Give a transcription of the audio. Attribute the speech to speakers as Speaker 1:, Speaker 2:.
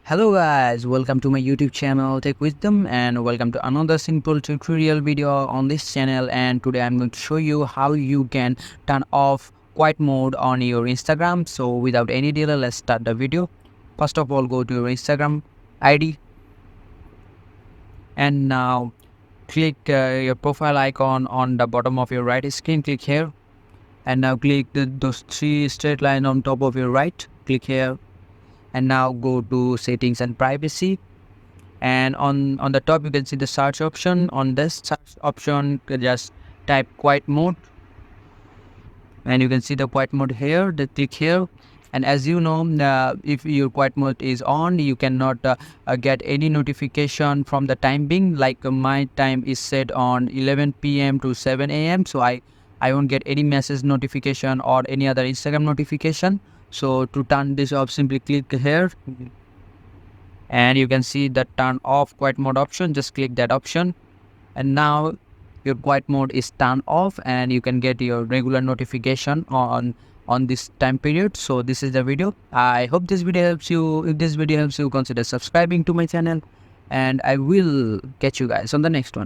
Speaker 1: Hello guys, welcome to my YouTube channel Tech Wisdom and welcome to another simple tutorial video on this channel. And today I'm going to show you how you can turn off quiet mode on your Instagram. So without any delay, let's start the video. First of all, go to your Instagram ID and now click your profile icon on the bottom of your right screen. Click here and now click those three straight line on top of your right. Click here and now go to settings and privacy, and on the top you can see the search option. On this search option, just type quiet mode and you can see the quiet mode here. Click here, and as you know, if your quiet mode is on, you cannot get any notification from the time being. Like my time is set on 11 p.m. to 7 a.m. so I won't get any message notification or any other Instagram notification. So to turn this off, simply click here and you can see the turn off quiet mode option. Just click that option and now your quiet mode is turned off and you can get your regular notification on this time period. So this is the video. I hope this video helps you. If this video helps you, consider subscribing to my channel and I will catch you guys on the next one.